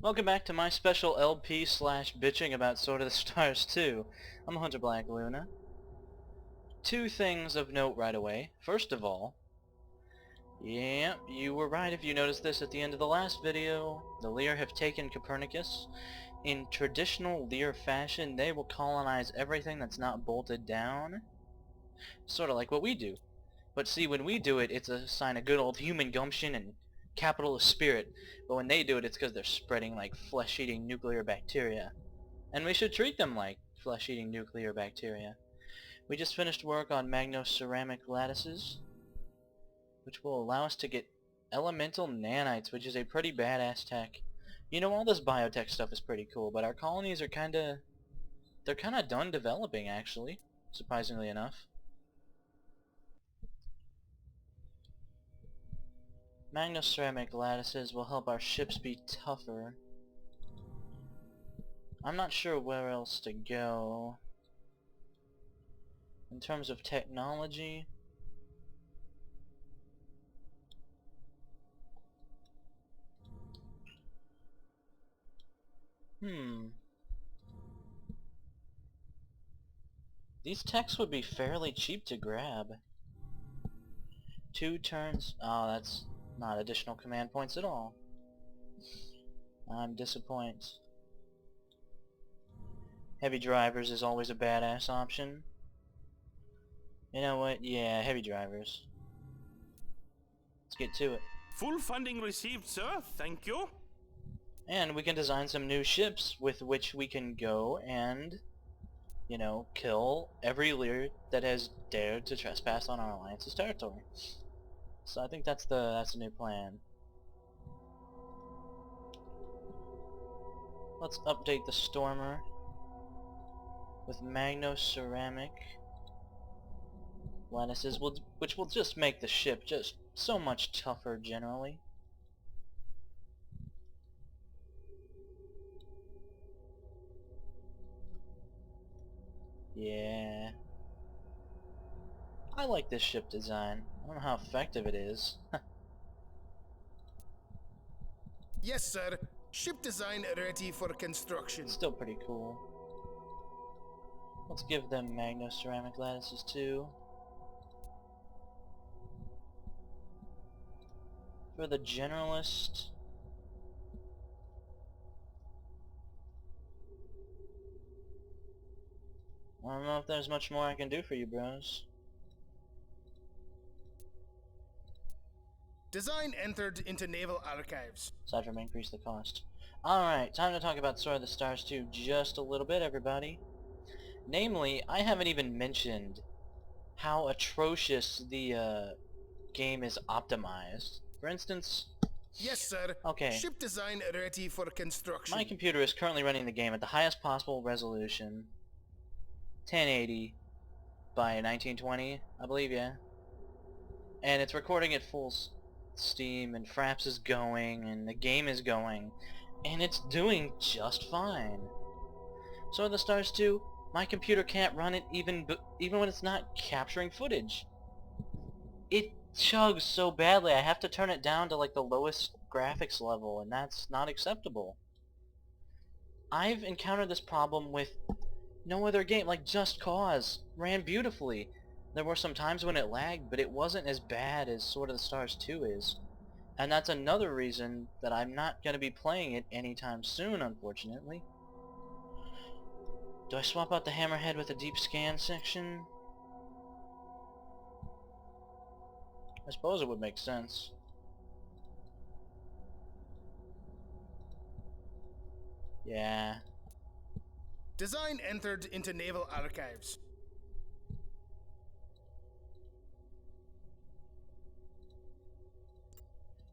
Welcome back to my special LP slash bitching about Sword of the Stars 2. I'm Hunter Black Luna. Two things of note right away. First of all, yeah, you were right if you noticed this at the end of the last video. The Lear have taken Copernicus. In traditional Lear fashion, they will colonize everything that's not bolted down. Sort of like what we do. But see, when we do it, it's a sign of good old human gumption and capitalist spirit. But when they do it, it's because they're spreading like flesh-eating nuclear bacteria. And we should treat them like flesh-eating nuclear bacteria. We just finished work on magnoceramic lattices, which will allow us to get elemental nanites, which is a pretty badass tech. You know, all this biotech stuff is pretty cool, but our colonies are they're kinda done developing, actually, surprisingly enough. Magnoceramic lattices will help our ships be tougher. I'm not sure where else to go. In terms of technology, these techs would be fairly cheap to grab. 2 turns. Oh, that's not additional command points at all. I'm disappointed. Heavy drivers is always a badass option. You know what? Yeah, heavy drivers. Let's get to it. Full funding received, sir. Thank you. And we can design some new ships with which we can go and, you know, kill every Lear that has dared to trespass on our alliance's territory. So I think that's the new plan. Let's update the Stormer with magnoceramic lattices, which will just make the ship just so much tougher generally. Yeah. I like this ship design. I don't know how effective it is. Yes, sir. Ship design ready for construction. It's still pretty cool. Let's give them magnoceramic lattices too. For the generalist, I don't know if there's much more I can do for you, bros. Design entered into naval archives. Aside from increase the cost. Alright, time to talk about Sword of the Stars 2 just a little bit, everybody. Namely, I haven't even mentioned how atrocious the game is optimized. For instance, Yes, sir. okay, Ship design ready for construction. my computer is currently running the game at the highest possible resolution, 1080 by 1920, I believe, yeah. And it's recording at full steam, and Fraps is going, and the game is going, and it's doing just fine. So the Stars 2, my computer can't run it even when it's not capturing footage. It chugs so badly, I have to turn it down to like the lowest graphics level, and that's not acceptable. I've encountered this problem with no other game, like Just Cause ran beautifully. There were some times when it lagged, but it wasn't as bad as Sword of the Stars 2 is. And that's another reason that I'm not going to be playing it anytime soon, unfortunately. Do I swap out the hammerhead with a deep scan section? I suppose it would make sense. Yeah. Design entered into naval archives.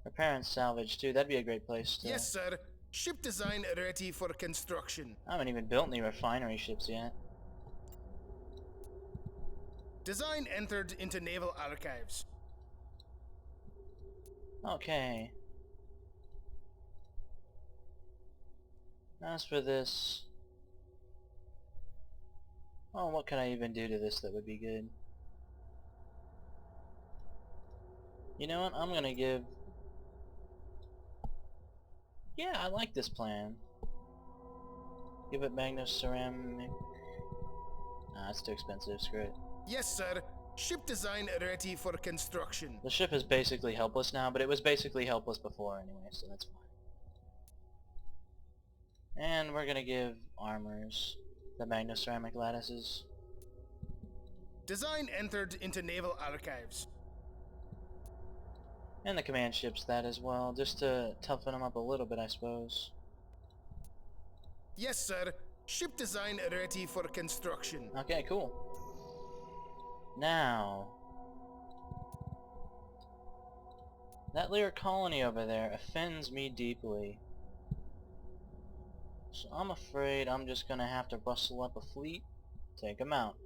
Repair and salvage too, that'd be a great place to... Yes, sir. Ship design ready for construction. I haven't even built any refinery ships yet. Design entered into naval archives. Okay. As for this... oh, what can I even do to this that would be good? You know what, I'm gonna give Yeah, I like this plan. Give it magnoceramic. Nah, it's too expensive, screw it. Yes, sir. Ship design ready for construction. The ship is basically helpless now, but it was basically helpless before anyway, so that's fine. And we're gonna give armors the magnoceramic lattices. Design entered into naval archives. And the command ships that as well, just to toughen them up a little bit, I suppose. Yes, sir. Ship design ready for construction. Okay, cool. Now, that Lear colony over there offends me deeply. So I'm afraid I'm just gonna have to rustle up a fleet, take them out.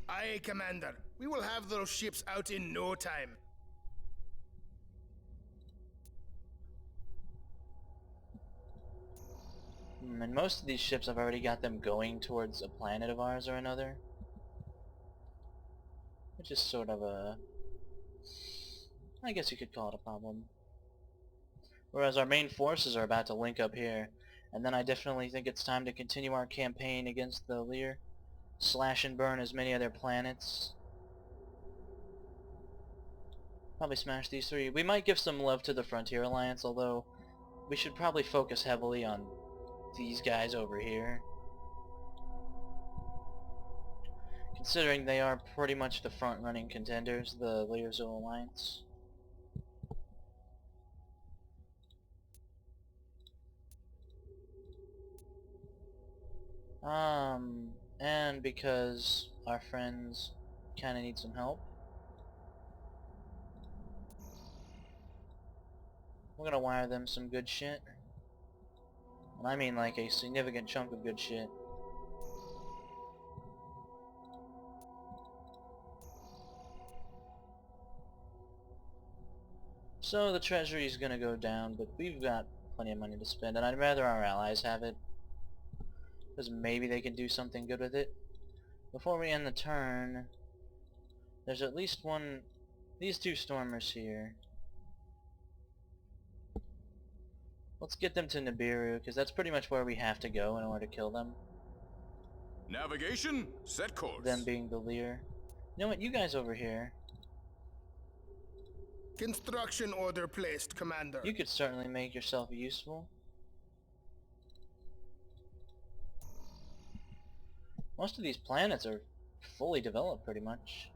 Aye, Commander. We will have those ships out in no time. And most of these ships, I've already got them going towards a planet of ours or another. Which is sort of a... I guess you could call it a problem. Whereas our main forces are about to link up here. And then I definitely think it's time to continue our campaign against the Lear. Slash and burn as many of their planets. Probably smash these three. We might give some love to the Frontier Alliance, although we should probably focus heavily on these guys over here. Considering they are pretty much the front-running contenders, the Lear Alliance. And because our friends kinda need some help, we're gonna wire them some good shit. And I mean like a significant chunk of good shit. So the treasury is gonna go down, but we've got plenty of money to spend, and I'd rather our allies have it. Because maybe they can do something good with it. Before we end the turn, there's at least one... These two stormers here. Let's get them to Nibiru, because that's pretty much where we have to go in order to kill them. Navigation, set course. Them being the Lear. You know what, you guys over here, Construction order placed, Commander. you could certainly make yourself useful. Most of these planets are fully developed pretty much.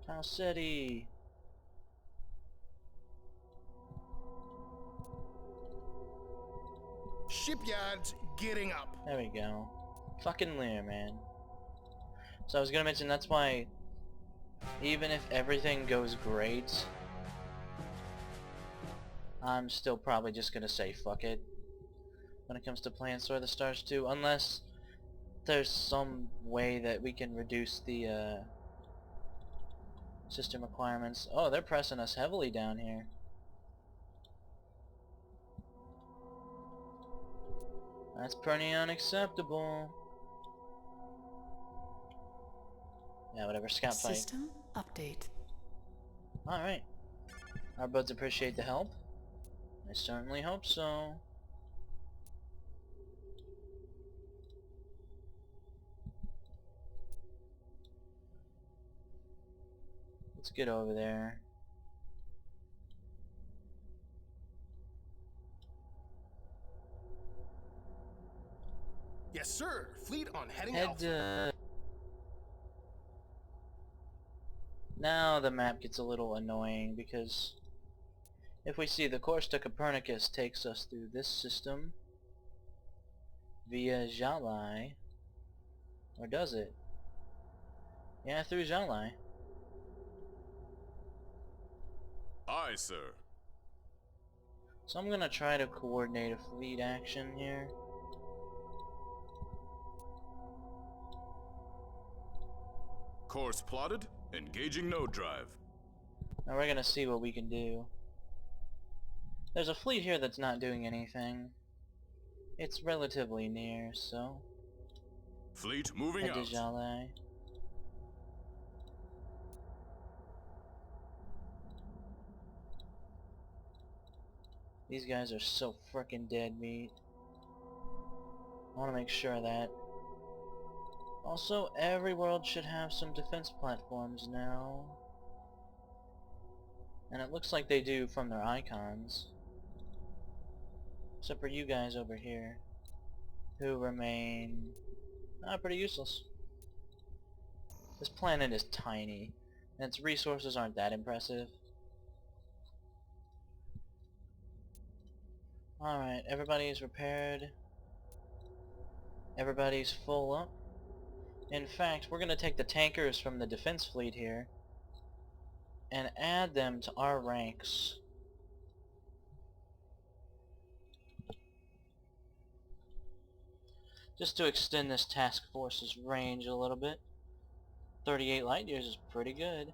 Tau City. Shipyards gearing up. There we go. Fucking Lear, man. So I was gonna mention that's why even if everything goes great, I'm still probably just gonna say fuck it when it comes to playing Sword of the Stars 2, unless there's some way that we can reduce the system requirements. Oh, they're pressing us heavily down here. That's pretty unacceptable. Yeah, whatever, scout fight. System update. Alright. Our buds appreciate the help. I certainly hope so. Let's get over there. Yes, sir. Fleet on heading out. Now the map gets a little annoying because if we see the course to Copernicus takes us through this system via Jalai, or does it? Yeah, through Jalai. Aye, sir. So I'm gonna try to coordinate a fleet action here. Course plotted, engaging node drive. Now we're gonna see what we can do. There's a fleet here that's not doing anything. It's relatively near, so... Fleet moving Head to out. Jalai. These guys are so frickin' dead meat. I want to make sure of that. Also, every world should have some defense platforms now. And it looks like they do from their icons. Except for you guys over here, who remain pretty useless. This planet is tiny, and its resources aren't that impressive. Alright, everybody's repaired. Everybody's full up. In fact, we're going to take the tankers from the defense fleet here and add them to our ranks. Just to extend this task force's range a little bit. 38 light years is pretty good.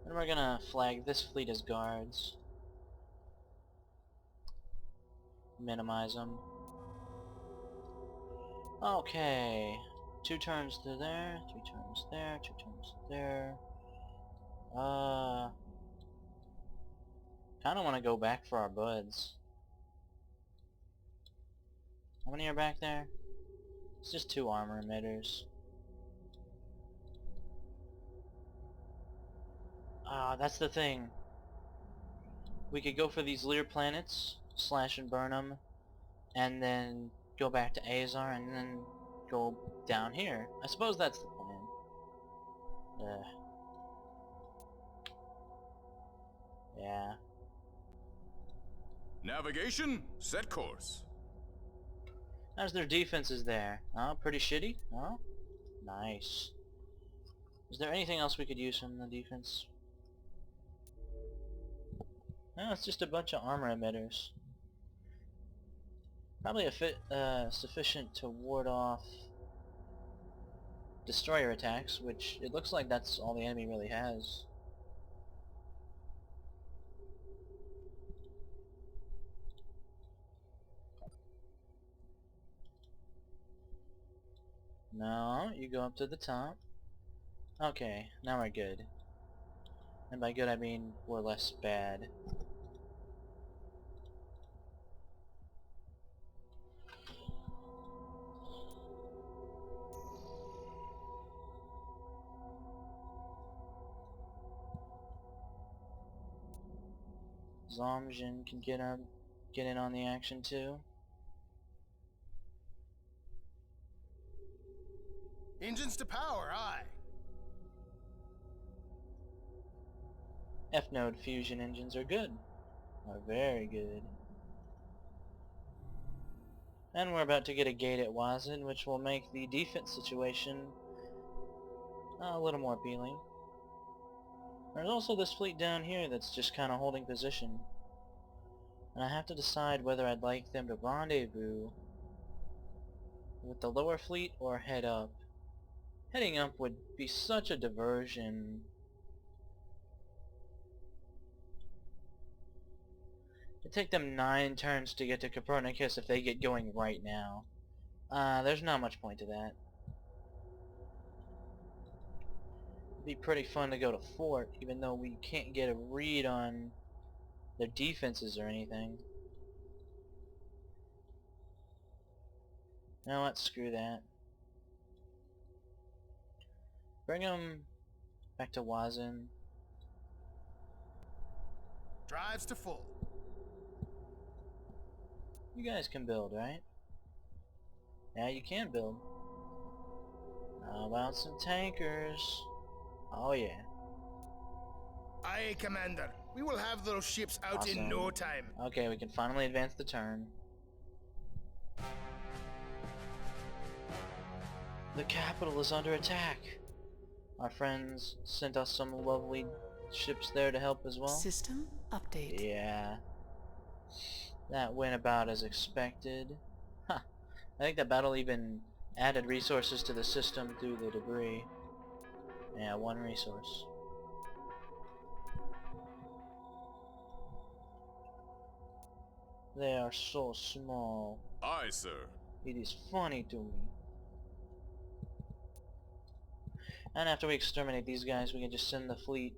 And we're gonna flag this fleet as guards. Minimize them. Okay. 2 turns to there, 3 turns there, 2 turns there. Kinda wanna go back for our buds. How many are back there? It's just 2 armor emitters. That's the thing. We could go for these Lear planets, slash and burn them, and then go back to Azar and then go down here. I suppose that's the plan. Yeah. Navigation, set course. How's their defenses there? Oh, pretty shitty? Oh, nice. Is there anything else we could use from the defense? No, it's just a bunch of armor emitters. Probably sufficient to ward off destroyer attacks, which it looks like that's all the enemy really has. No, you go up to the top. Okay, now we're good. And by good I mean we're less bad. Zomjin can get in on the action too. Engines to power, aye. F-node fusion engines are good. Are very good. And we're about to get a gate at Wazin, which will make the defense situation a little more appealing. There's also this fleet down here that's just kind of holding position. And I have to decide whether I'd like them to rendezvous with the lower fleet or head up. Heading up would be such a diversion. It'd take them 9 turns to get to Copernicus if they get going right now. There's not much point to that. It'd be pretty fun to go to Fort, even though we can't get a read on their defenses or anything. You know what? Screw that. Bring them back to Wazin. Drives to full. You guys can build, right? Yeah, you can build. How about some tankers? Oh yeah. Aye, Commander. We will have those ships out in Awesome. no time. Okay, we can finally advance the turn. The capital is under attack. Our friends sent us some lovely ships there to help as well. System update. Yeah. That went about as expected. Huh. I think that battle even added resources to the system through the debris. Yeah, 1 resource. They are so small. Aye, sir. It is funny to me. And after we exterminate these guys, we can just send the fleet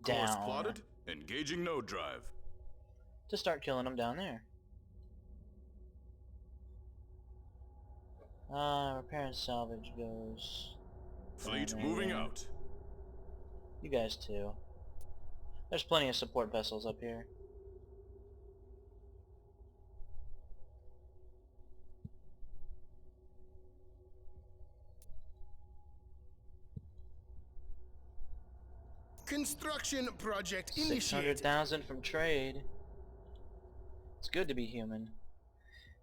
Course down. plotted, Engaging node drive. to start killing them down there. Repair and salvage goes. Fleet down moving there. out. You guys too. There's plenty of support vessels up here. Construction project initiated. 600,000 from trade. It's good to be human.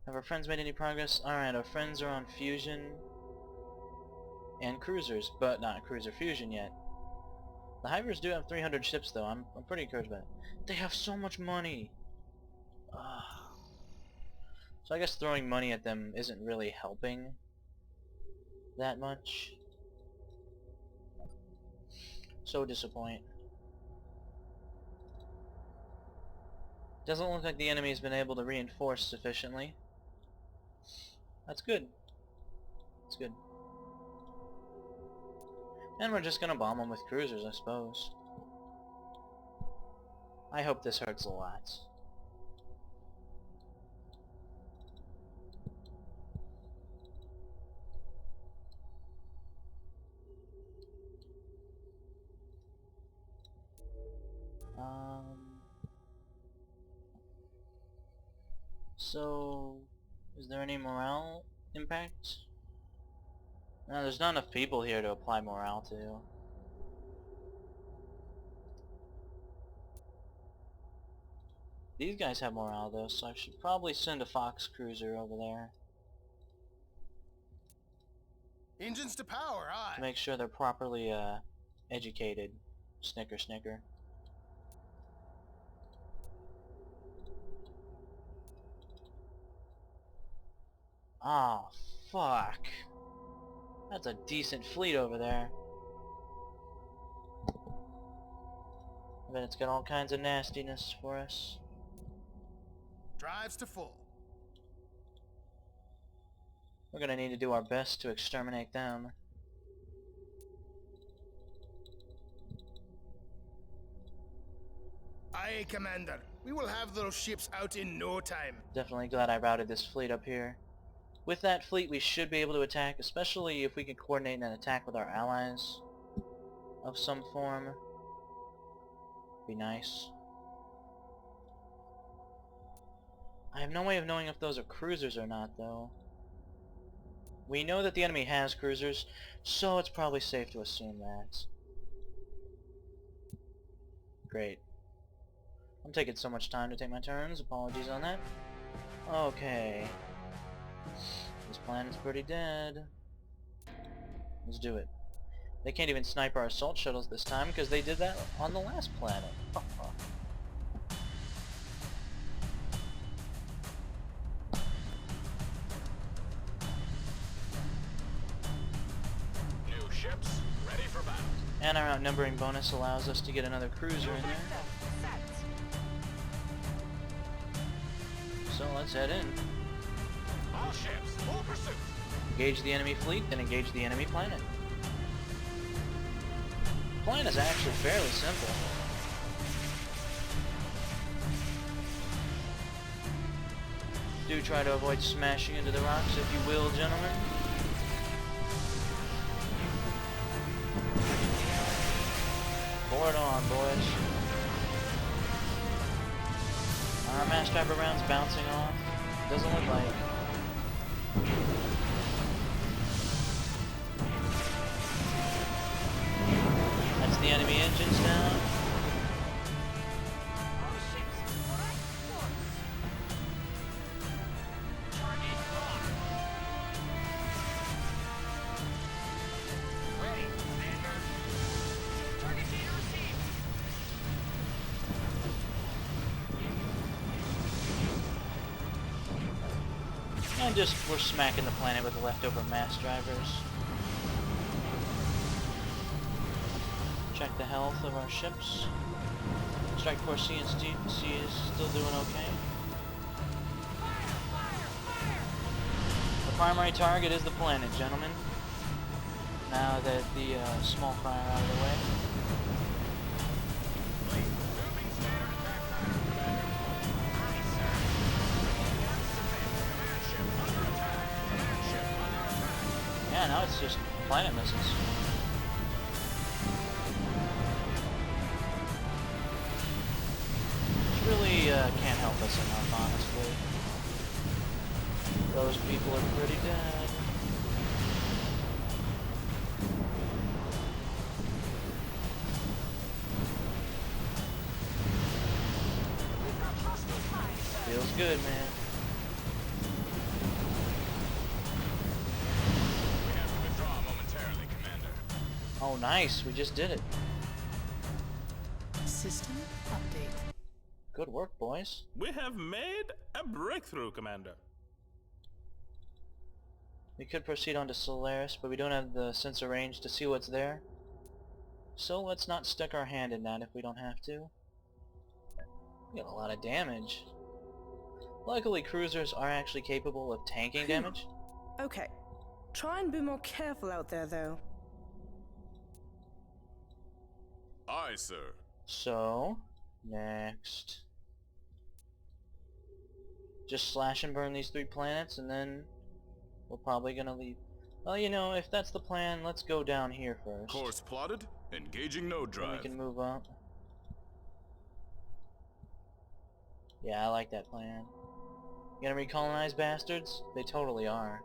Have our friends made any progress? Alright, our friends are on fusion and cruisers, but not cruiser fusion yet. The Hivers do have 300 ships though. I'm pretty encouraged by it. They have so much money! Ugh. So I guess throwing money at them isn't really helping that much. So disappointed. Doesn't look like the enemy's been able to reinforce sufficiently. That's good. That's good. And we're just gonna bomb them with cruisers, I suppose. I hope this hurts a lot. So, is there any morale impact? No, there's not enough people here to apply morale to. These guys have morale though, so I should probably send a Fox cruiser over there Engines to power, aye. to make sure they're properly educated. Snicker, snicker. Oh, fuck. That's a decent fleet over there. I bet it's got all kinds of nastiness for us. Drives to full. We're gonna need to do our best to exterminate them. Aye, Commander. We will have those ships out in no time. Definitely glad I routed this fleet up here. With that fleet we should be able to attack, especially if we can coordinate an attack with our allies of some form. Be nice. I have no way of knowing if those are cruisers or not though. We know that the enemy has cruisers, so it's probably safe to assume that. Great. I'm taking so much time to take my turns, apologies on that. Okay. This planet's pretty dead. Let's do it. They can't even snipe our assault shuttles this time because they did that on the last planet. New ships ready for battle. And our outnumbering bonus allows us to get another cruiser in there. So let's head in. All ships, full pursuit. Engage the enemy fleet, then engage the enemy planet. The plan is actually fairly simple. Do try to avoid smashing into the rocks, if you will, gentlemen. Pour it on, boys. Our mass driver round's bouncing off. Doesn't look like. That's the enemy engines down. And just, we're smacking the planet with the leftover mass drivers. Check the health of our ships. Strike Force C and C is still doing okay. The primary target is the planet, gentlemen. Now that the small fry are out of the way. just planet missiles. Which really can't help us enough, honestly. Those people are pretty dead. Feels good, man. We have to withdraw momentarily, Commander. Oh, nice. We just did it. System update. Good work, boys. We have made a breakthrough, Commander. We could proceed on to Solaris, but we don't have the sensor range to see what's there. So let's not stick our hand in that if we don't have to. We got a lot of damage. Luckily, cruisers are actually capable of tanking damage. Okay. Try and be more careful out there, though. Aye, sir. So, next. Just slash and burn these 3 planets, and then we're probably gonna leave. Well, you know, if that's the plan, let's go down here first. Course plotted. Engaging node Then we drive. can move up. Yeah, I like that plan. You gonna recolonize bastards? They totally are.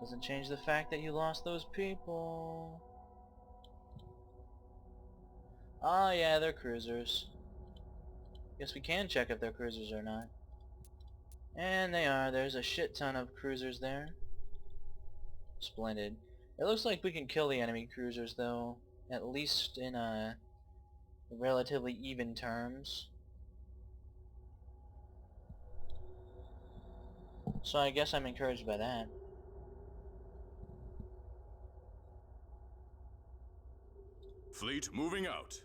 Doesn't change the fact that you lost those people. Oh yeah, they're cruisers. Guess we can check if they're cruisers or not. And they are. There's a shit ton of cruisers there. Splendid. It looks like we can kill the enemy cruisers though, at least in relatively even terms. So I guess I'm encouraged by that. Fleet moving out.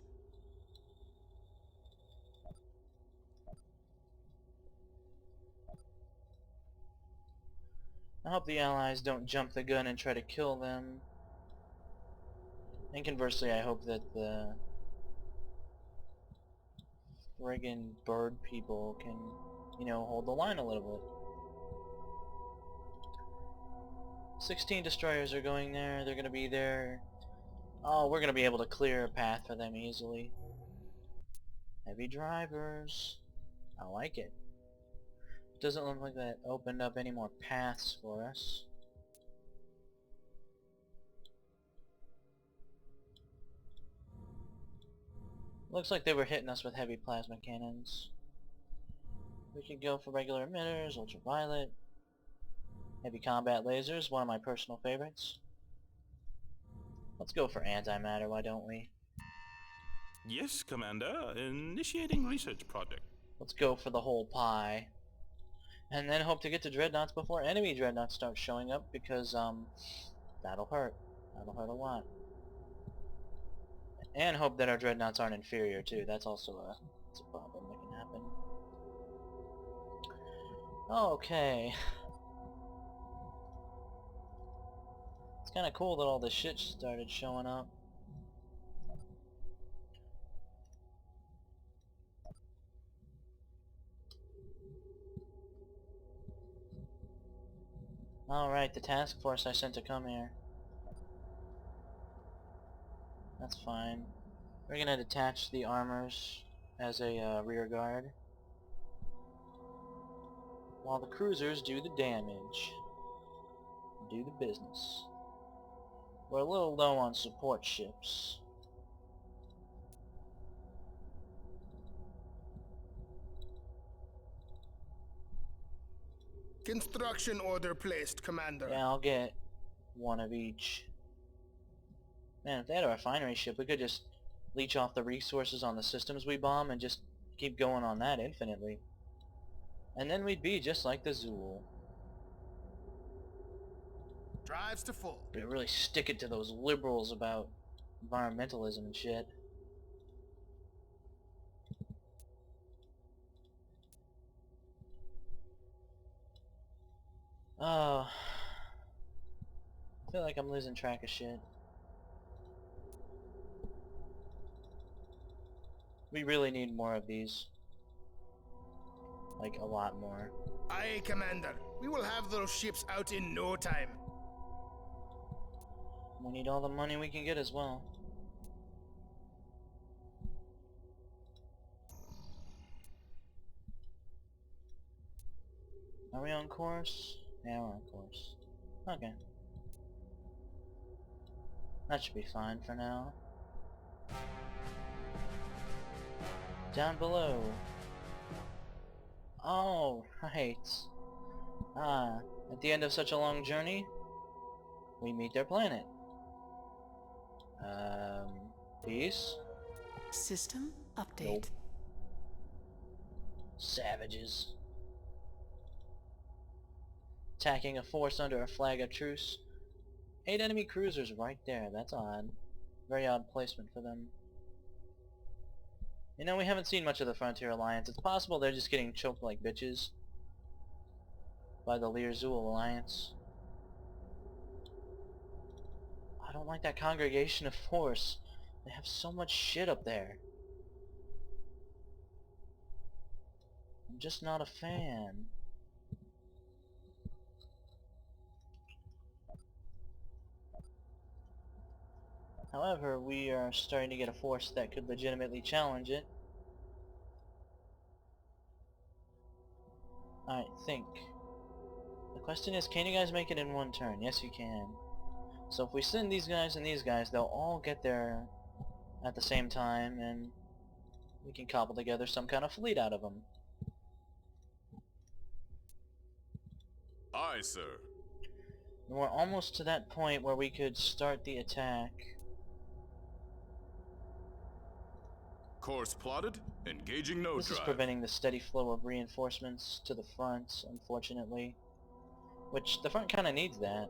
I hope the Allies don't jump the gun and try to kill them. And conversely, I hope that the friggin' bird people can, you know, hold the line a little bit. 16 destroyers are going there. They're gonna be there. Oh, we're gonna be able to clear a path for them easily. Heavy drivers. I like it. Doesn't look like that opened up any more paths for us. Looks like they were hitting us with heavy plasma cannons. We could go for regular emitters, ultraviolet, heavy combat lasers, one of my personal favorites. Let's go for antimatter, why don't we? Yes, Commander. Initiating research project. Let's go for the whole pie. And then hope to get to dreadnoughts before enemy dreadnoughts start showing up, because that'll hurt. That'll hurt a lot. And hope that our dreadnoughts aren't inferior too. That's also a problem that can happen. Okay. It's kind of cool that all this shit started showing up. Alright, the task force I sent to come here. That's fine. We're gonna detach the armors as a rear guard, while the cruisers do the damage. Do the business. We're a little low on support ships. Construction order placed, Commander. Yeah, I'll get one of each. Man, if they had a refinery ship, we could just leech off the resources on the systems we bomb and just keep going on that infinitely. And then we'd be just like the Zool. Drives to full. But really stick it to those liberals about environmentalism and shit. Oh, I feel like I'm losing track of shit. We really need more of these. Like, a lot more. Aye, Commander. We will have those ships out in no time. We need all the money we can get as well. Are we on course? Yeah, we're on course. Okay. That should be fine for now. Down below. Oh, right. Ah, at the end of such a long journey, we meet their planet. Peace? System update. Nope. Savages. Attacking a force under a flag of truce. 8 enemy cruisers right there, that's odd. Very odd placement for them. You know, we haven't seen much of the Frontier Alliance. It's possible they're just getting choked like bitches by the Lear-Zul Alliance. I don't like that congregation of force. They have so much shit up there. I'm just not a fan. However, we are starting to get a force that could legitimately challenge it. Alright, think. The question is, can you guys make it in one turn? Yes, you can. So if we send these guys and these guys, they'll all get there at the same time, and we can cobble together some kind of fleet out of them. Aye, sir. And we're almost to that point where we could start the attack. Course plotted. Engaging node This drive. is preventing the steady flow of reinforcements to the front, unfortunately. Which, the front kinda needs that.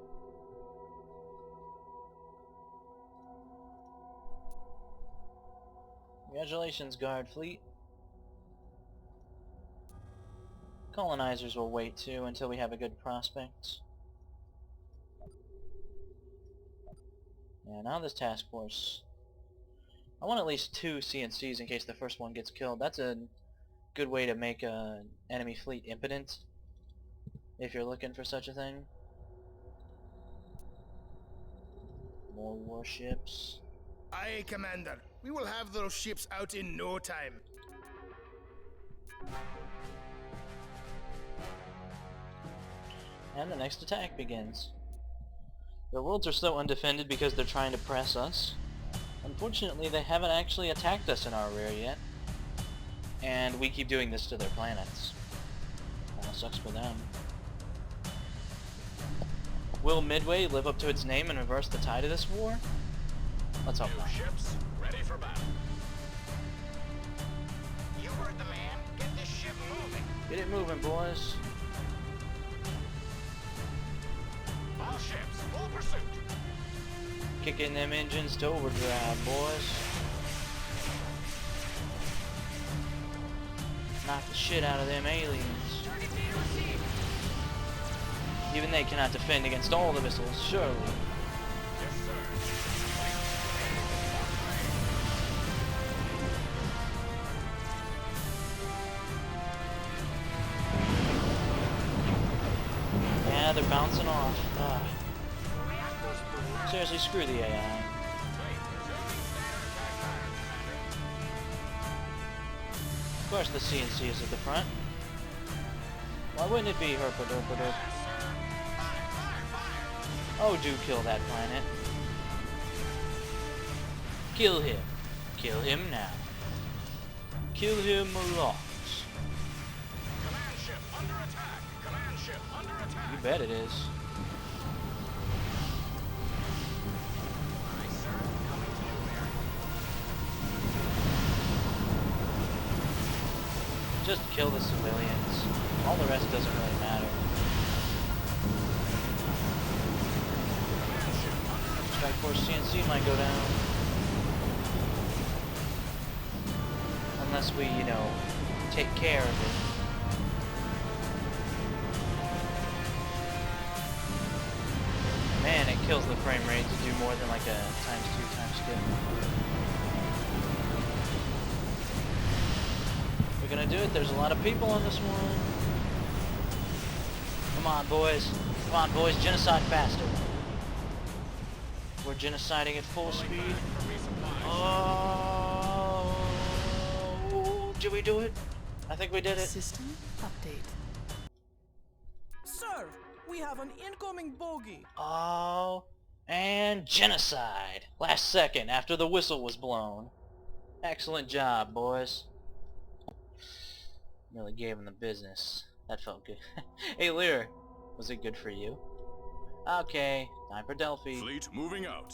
Congratulations, Guard Fleet. Colonizers will wait too until we have a good prospect. Yeah, now this task force. I want at least 2 CNCs in case the first one gets killed. That's a good way to make an enemy fleet impotent, if you're looking for such a thing. More warships. Aye, Commander. We will have those ships out in no time. And the next attack begins. The worlds are so undefended because they're trying to press us. Unfortunately, they haven't actually attacked us in our rear yet. And we keep doing this to their planets. Sucks for them. Will Midway live up to its name and reverse the tide of this war? Let's hope not. Ships ready for battle. You heard the man. Get this ship moving. Get it moving, boys. All ships, full pursuit. Kicking them engines to overdrive, boys. Knock the shit out of them aliens. 30 feet received. Even they cannot defend against all the missiles, surely. Yes, sir. Yeah, they're bouncing off. Seriously, screw the AI. Of course the CNC is at the front. Why wouldn't it be herpaderpader? Oh, do kill that planet. Kill him. Kill him now. Kill him lots. Command ship under attack. Command ship under attack. You bet it is. Aye, sir. Coming to you, Mary. Just kill the civilians. All the rest doesn't really matter. Strike Force CNC might go down. Unless we, you know, take care of it. Man, it kills the frame rate to do more than like a ×2 time skip. We're gonna do it. There's a lot of people on this one. Come on, boys. Come on, boys. Genocide faster. We're genociding at full speed. Oh, did we do it? I think we did it. System update. Sir, we have an incoming bogey. Oh, and genocide. Last second after the whistle was blown. Excellent job, boys. Really gave him the business. That felt good. Hey, Lear, was it good for you? Okay, time for Delphi. Fleet moving out.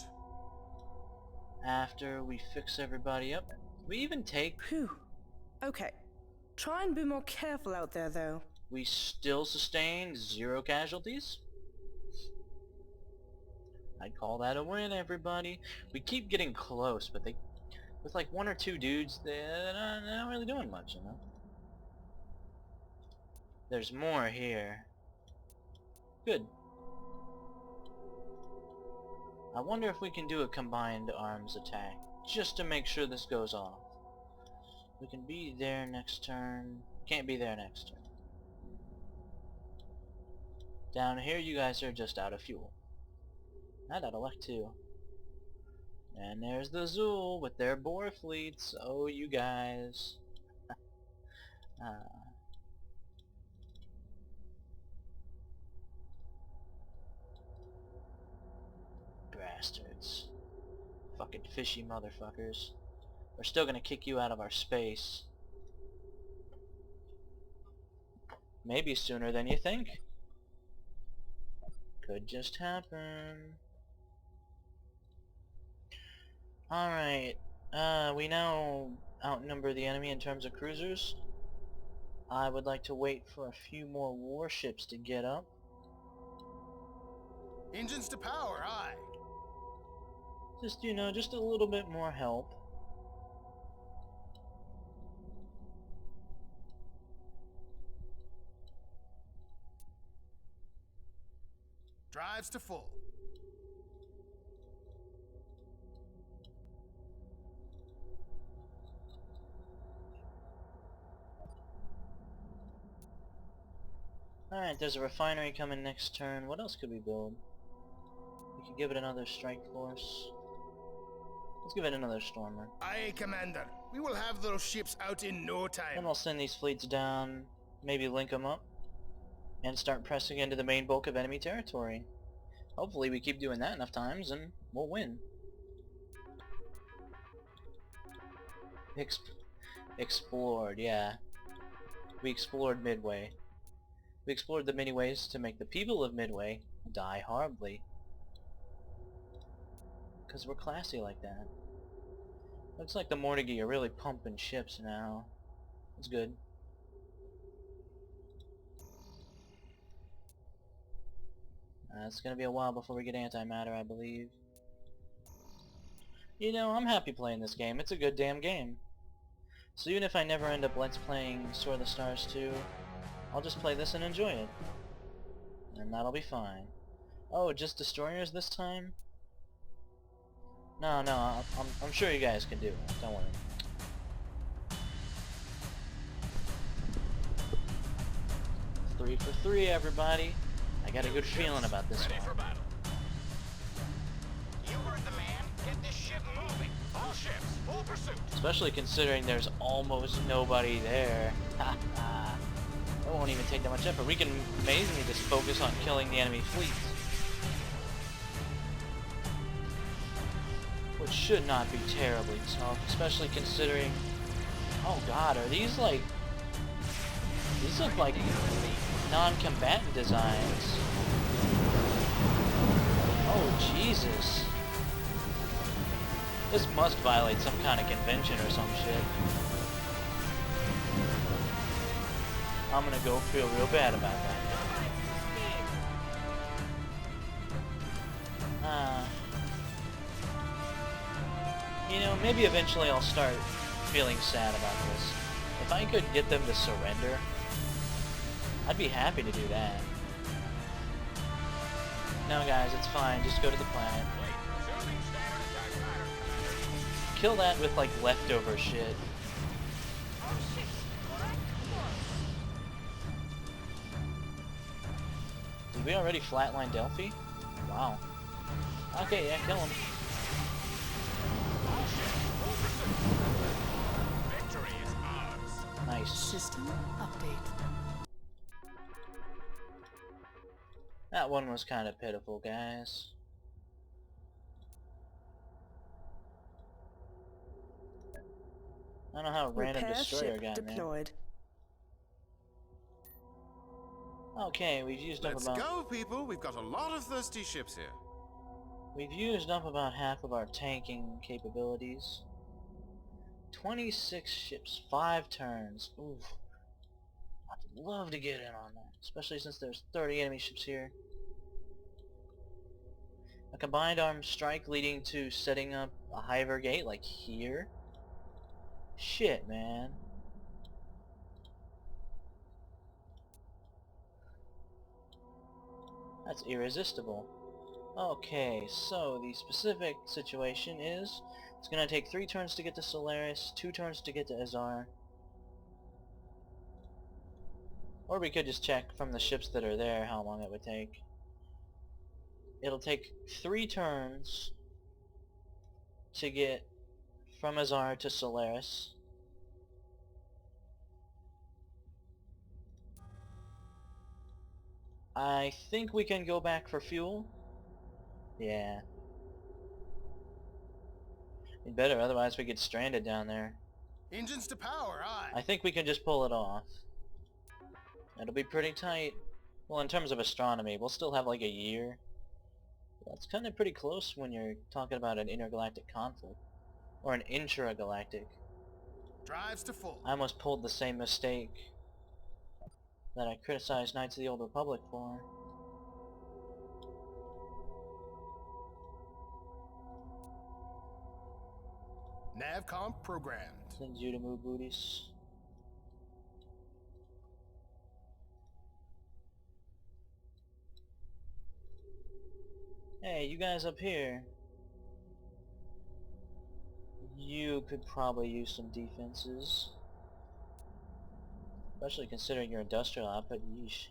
After we fix everybody up, we even take... Phew. Okay. Try and be more careful out there, though. We still sustain 0 casualties? I'd call that a win, everybody. We keep getting close, but they... With like 1 or 2 dudes, they're not really doing much, you know? There's more here. Good. I wonder if we can do a combined arms attack, just to make sure this goes off. We can be there next turn. Can't be there next turn. Down here, you guys are just out of fuel. Not out of luck, too. And there's the Zool with their boar fleets. Oh, you guys. Bastards. Fucking fishy motherfuckers. We're still gonna kick you out of our space. Maybe sooner than you think. Could just happen. Alright. We now outnumber the enemy in terms of cruisers. I would like to wait for a few more warships to get up. Engines to power, aye. Just, you know, just a little bit more help. Drives to full. Alright, there's a refinery coming next turn. What else could we build? We could give it another strike force. Let's give it another stormer. Aye, Commander. We will have those ships out in no Then time. we'll send these fleets down, maybe link them up, and start pressing into the main bulk of enemy territory. Hopefully we keep doing that enough times and we'll win. Explored, yeah. We explored Midway. We explored the many ways to make the people of Midway die horribly. Because we're classy like that. Looks like the Mortigi are really pumping ships now. That's good. It's gonna be a while before we get antimatter, I believe. You know, I'm happy playing this game. It's a good damn game. So even if I never end up Let's Playing Sword of the Stars 2, I'll just play this and enjoy it. And that'll be fine. Oh, just destroyers this time? No, I'm sure you guys can do it. Don't worry. Three for 3, everybody. I got a good feeling about this Ready for one. battle. You heard the man. Get this ship moving. All ships, full pursuit. Especially considering there's almost nobody there. It won't even take that much effort. We can amazingly just focus on killing the enemy fleets. Which should not be terribly tough, especially considering... Oh god, are these like... These look like non-combatant designs. Oh Jesus. This must violate some kind of convention or some shit. I'm gonna go feel real bad about that. You know, maybe eventually I'll start feeling sad about this. If I could get them to surrender, I'd be happy to do that. No guys, it's fine, just go to the planet. Kill that with like leftover shit. Did we already flatline Delphi? Wow. Okay, yeah, kill him. All ships, full pursuit. Victory is ours. Nice. System update. That one was kind of pitiful, guys. I don't know how a random Repair destroyer ship got in there. deployed. Okay, we've used up Let's about go, people. We've got a lot of thirsty ships here. we've used up about half of our tanking capabilities. 26 ships, 5 turns. Oof. I'd love to get in on that, especially since there's 30 enemy ships here. A combined armed strike leading to setting up a Hiver gate like here? Shit, man. That's irresistible. Okay, so the specific situation is it's gonna take 3 turns to get to Solaris, 2 turns to get to Azar. Or we could just check from the ships that are there how long it would take. It'll take 3 turns to get from Azar to Solaris. I think we can go back for fuel. Yeah. We'd better, otherwise we get stranded down there. Engines to power, aye. I think we can just pull it off. It'll be pretty tight. Well, in terms of astronomy, we'll still have like a year. That's kind of pretty close when you're talking about an intergalactic conflict. Or an intragalactic. Drives to full. I almost pulled the same mistake that I criticized Knights of the Old Republic for. Navcom programmed. Send you to move booties. Hey, you guys up here. You could probably use some defenses. Especially considering your industrial output, yeesh.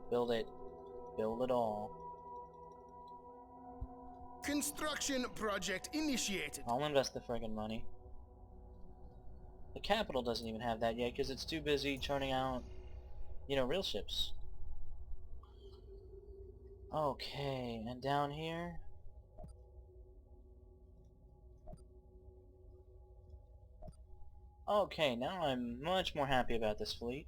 Build it. Build it all. Construction project initiated. I'll invest the friggin' money. The capital doesn't even have that yet because it's too busy churning out, you know, real ships. Okay, and down here... Okay, now I'm much more happy about this fleet.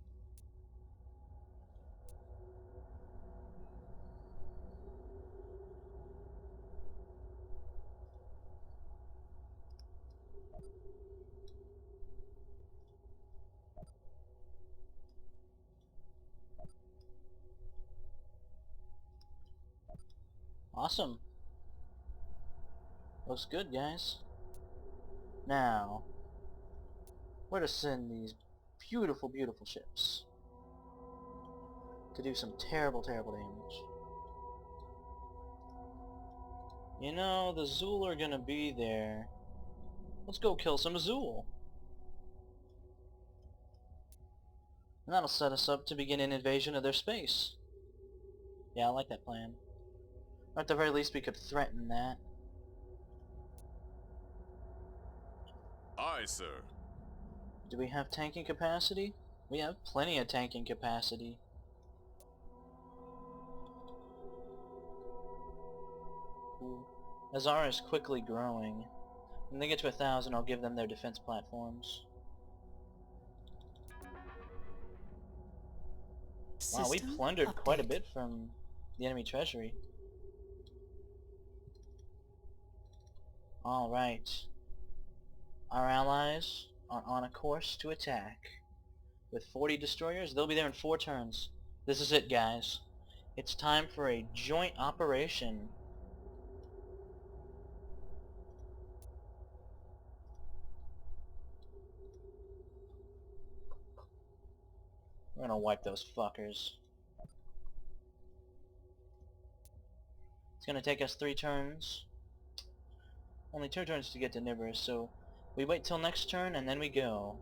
Awesome. Looks good, guys. Now, where to send these beautiful, beautiful ships to do some terrible, terrible damage. You know, the Zool are gonna be there. Let's go kill some Zool. And that'll set us up to begin an invasion of their space. Yeah, I like that plan. Or at the very least we could threaten that. Aye, sir. Do we have tanking capacity? We have plenty of tanking capacity. Ooh. Azara is quickly growing. When they get to 1,000, I'll give them their defense platforms. Wow, we System plundered quite a update. bit from the enemy treasury. Alright. Our allies are on a course to attack. With 40 destroyers, they'll be there in 4 turns. This is it, guys. It's time for a joint operation. We're gonna wipe those fuckers. It's gonna take us 3 turns. Only 2 turns to get to Nibiru, so we wait till next turn and then we go.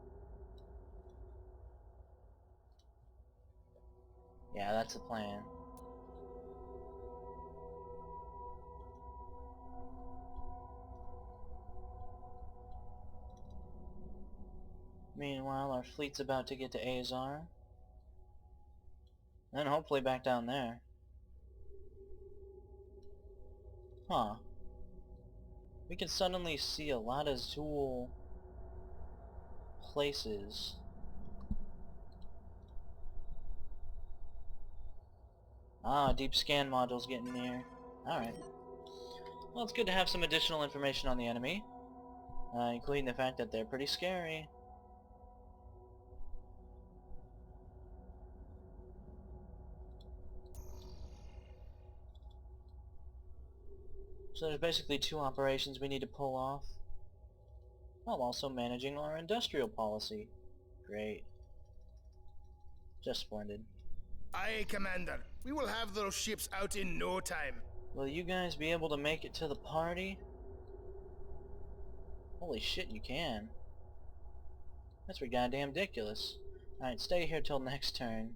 Yeah, that's the plan. Meanwhile, our fleet's about to get to Azar. And hopefully back down there. Huh. We can suddenly see a lot of Zool places. Ah, deep scan module's getting near. Alright. Well, it's good to have some additional information on the enemy. Including the fact that they're pretty scary. So there's basically two operations we need to pull off, while also managing our industrial policy. Great. Just splendid. Aye, Commander. We will have those ships out in no time. Will you guys be able to make it to the party? Holy shit, you can. That's goddamn ridiculous. Alright, stay here till next turn.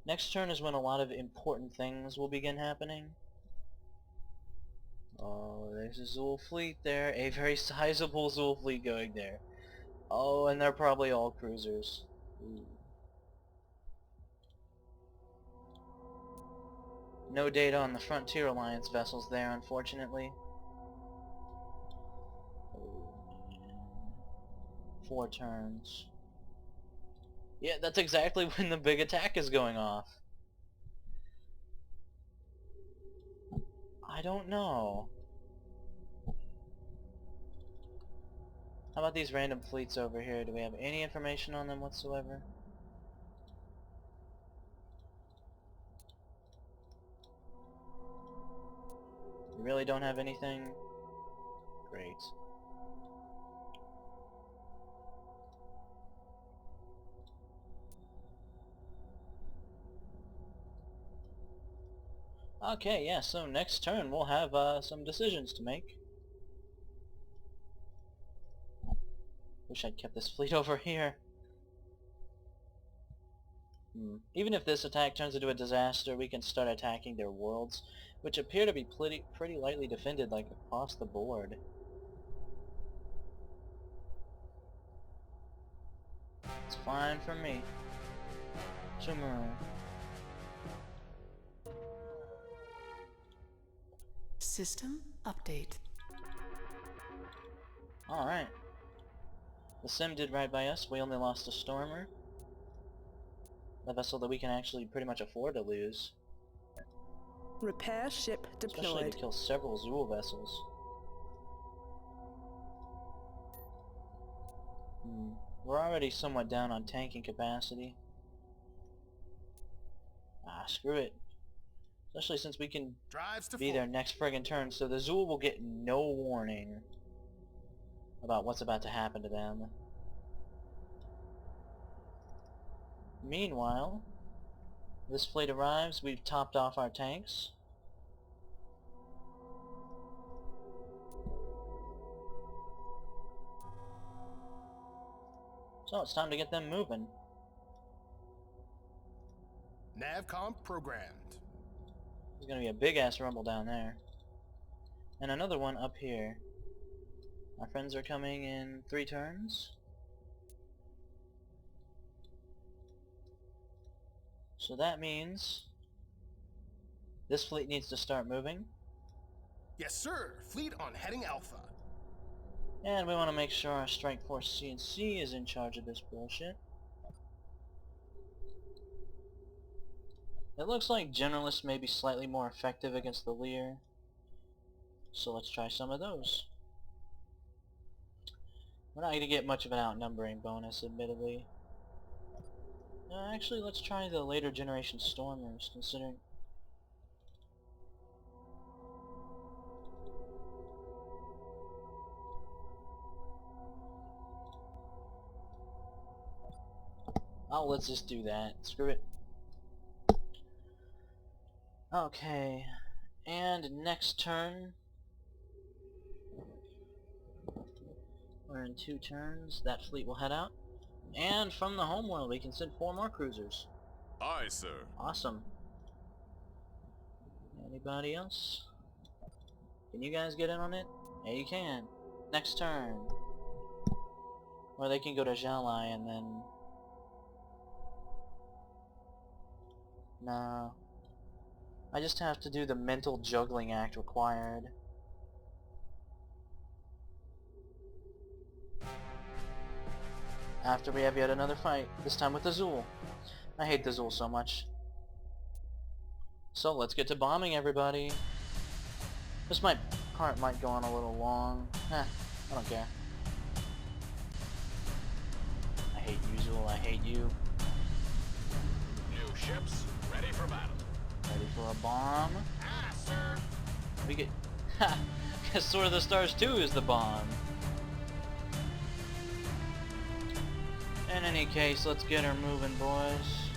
Next turn is when a lot of important things will begin happening. Oh, there's a Zool fleet there. A very sizable Zool fleet going there. Oh, and they're probably all cruisers. Ooh. No data on the Frontier Alliance vessels there, unfortunately. Oh, man. 4 turns. Yeah, that's exactly when the big attack is going off. I don't know. How about these random fleets over here? Do we have any information on them whatsoever? You really don't have anything? Great. Okay, yeah, so next turn we'll have some decisions to make. Wish I'd kept this fleet over here. Even if this attack turns into a disaster, we can start attacking their worlds, which appear to be pretty lightly defended, like, across the board. It's fine for me. Sumaru. System update. Alright. The Sim did right by us. We only lost a Stormer. A vessel that we can actually pretty much afford to lose. Repair ship Especially deployed. to kill several Zool vessels. We're already somewhat down on tanking capacity. Ah, screw it. Especially since we can Drives to be there next friggin' turn, so the Zool will get no warning about what's about to happen to them. Meanwhile, this fleet arrives, we've topped off our tanks. So it's time to get them moving. Navcom programmed. There's gonna be a big-ass rumble down there. And another one up here. Our friends are coming in 3 turns. So that means this fleet needs to start moving. Yes, sir. Fleet on heading Alpha. And we want to make sure our Strike Force CNC is in charge of this bullshit. It looks like Generalists may be slightly more effective against the Lear. So let's try some of those. We're not going to get much of an outnumbering bonus, admittedly. Actually, let's try the later generation Stormers, considering... Oh, let's just do that. Screw it. Okay. And next turn... We're in 2 turns. That fleet will head out. And from the homeworld, we can send 4 more cruisers. Aye, sir. Awesome. Anybody else? Can you guys get in on it? Yeah, you can. Next turn. Or they can go to Jalai and then... No. I just have to do the mental juggling act required. After we have yet another fight, this time with the Zool. I hate the Zool so much. So let's get to bombing, everybody. This part might go on a little long. I don't care. I hate you, Zool. I hate you. New ships ready for battle. Ready for a bomb? Ah, sir. We get... Ha! Guess Sword of the Stars 2 is the bomb. In any case, let's get her moving, boys.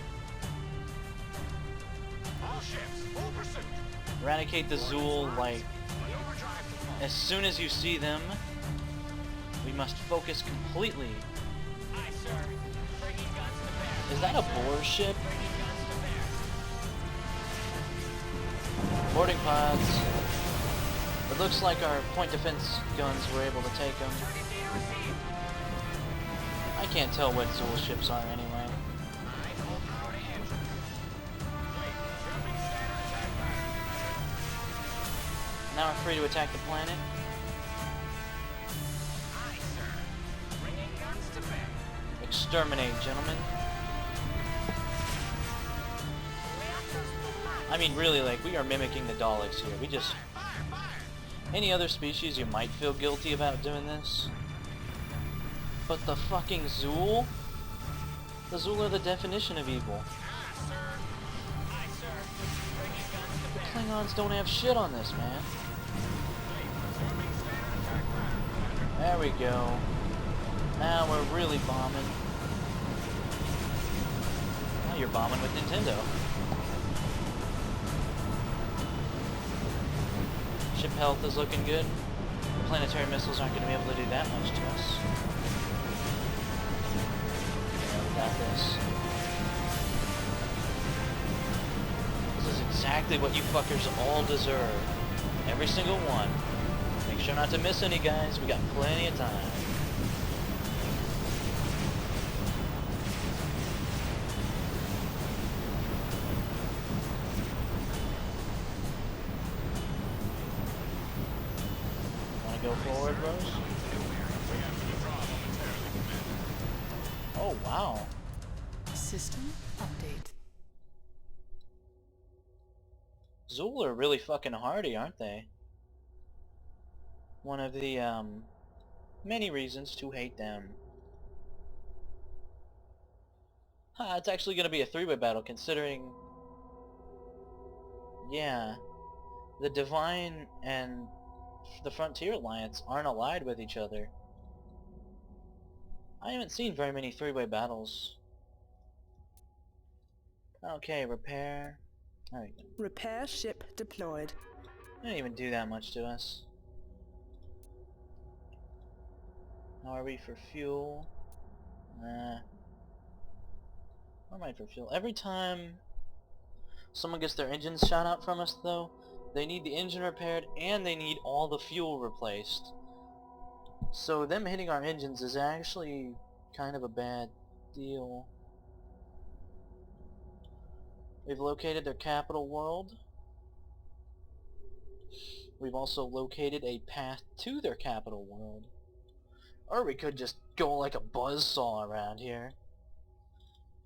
All ships, full pursuit. Eradicate the Zool, like, Maneuver drive to full. as soon as you see them, we must focus completely. Aye, sir. Bringing guns to bear. Is that a boar ship? Bringing guns to bear. Boarding pods. It looks like our point defense guns were able to take them. Target data received. I can't tell what Zool ships are anyway. Aye, full power to engine. Wait, jumping standard attack pattern. Now we're free to attack the planet. Aye, sir. Bringing guns to bear. Exterminate, gentlemen. I mean, really, like, we are mimicking the Daleks here. We just... Fire, fire. Any other species you might feel guilty about doing this? But the fucking Zool? The Zool are the definition of evil. Ah, sir. Aye, sir. Bringing guns to The bear. Klingons don't have shit on this, man. Wait, jumping standard attack pattern. There we go. Now we're really bombing. Now you're bombing with Nintendo. Ship health is looking good. The planetary missiles aren't going to be able to do that much to us. Yeah, we got this. This is exactly what you fuckers all deserve. Every single one. Make sure not to miss any, guys. We got plenty of time. Wanna go forward, bros? Oh, wow. System update. Zool are really fucking hardy, aren't they? One of the, many reasons to hate them. Ha, it's actually gonna be a three-way battle, considering... Yeah. The Divine and the Frontier Alliance aren't allied with each other. I haven't seen very many three-way battles. Okay, repair. There we go. Repair ship deployed. Didn't even do that much to us. How are we for fuel? Nah. How am I for fuel? Every time someone gets their engines shot out from us, though, they need the engine repaired and they need all the fuel replaced. So them hitting our engines is actually kind of a bad deal. We've located their capital world. We've also located a path to their capital world. Or we could just go like a buzzsaw around here.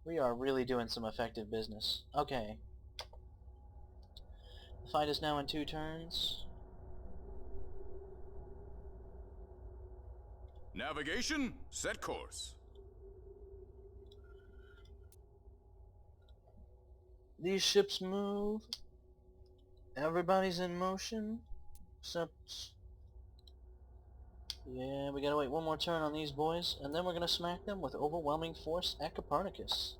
We are really doing some effective business. Okay. The fight is now in 2 turns. Navigation, set course. These ships move. Everybody's in motion. Except... Yeah, we gotta wait one more turn on these boys, and then we're gonna smack them with overwhelming force at Copernicus.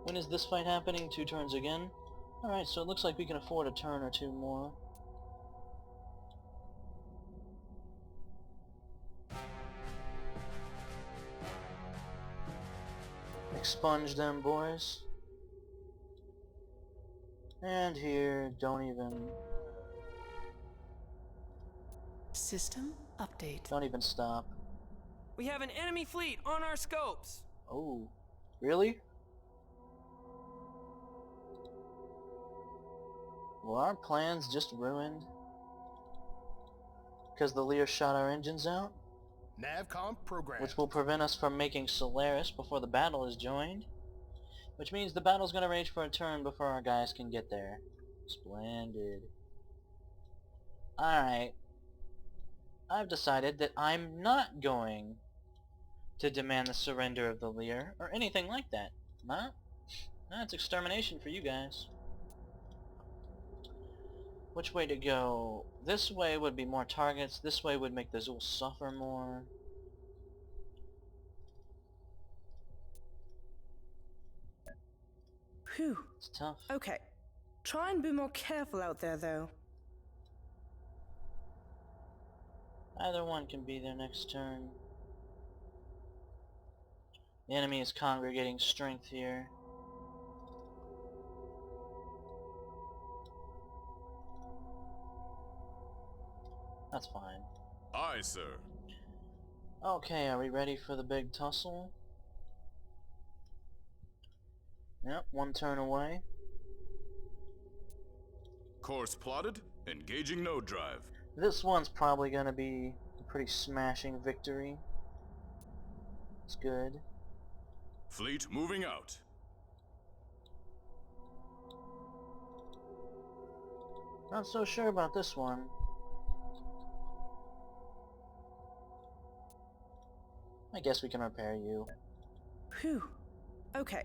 When is this fight happening? 2 turns again? Alright, so it looks like we can afford a turn or 2 more. Expunge them, boys. And here, don't even... System update. Don't even stop. We have an enemy fleet on our scopes. Oh, really? Well, our plans just ruined because the Lear shot our engines out, Navcom program. which will prevent us from making Solaris before the battle is joined, which means the battle's gonna rage for a turn before our guys can get there. Splendid. Alright. I've decided that I'm not going to demand the surrender of the Lear, or anything like that. Nah, that's extermination for you guys. Which way to go? This way would be more targets, this way would make the Zool suffer more. Phew. It's tough. Okay. Try and be more careful out there, though. Either one can be there next turn. The enemy is congregating strength here. That's fine. Aye, sir. Okay, are we ready for the big tussle? Yep, one turn away. Course plotted. Engaging node drive. This one's probably gonna be a pretty smashing victory. It's good. Fleet moving out. Not so sure about this one. I guess we can repair you. Phew. Okay.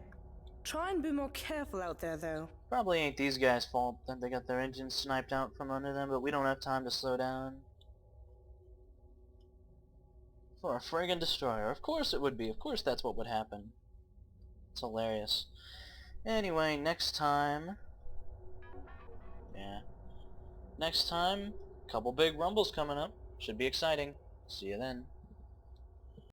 Try and be more careful out there, though. Probably ain't these guys' fault that they got their engines sniped out from under them, but we don't have time to slow down. For a friggin' destroyer. Of course it would be. Of course that's what would happen. It's hilarious. Anyway, next time... Yeah. Next time, couple big rumbles coming up. Should be exciting. See you then.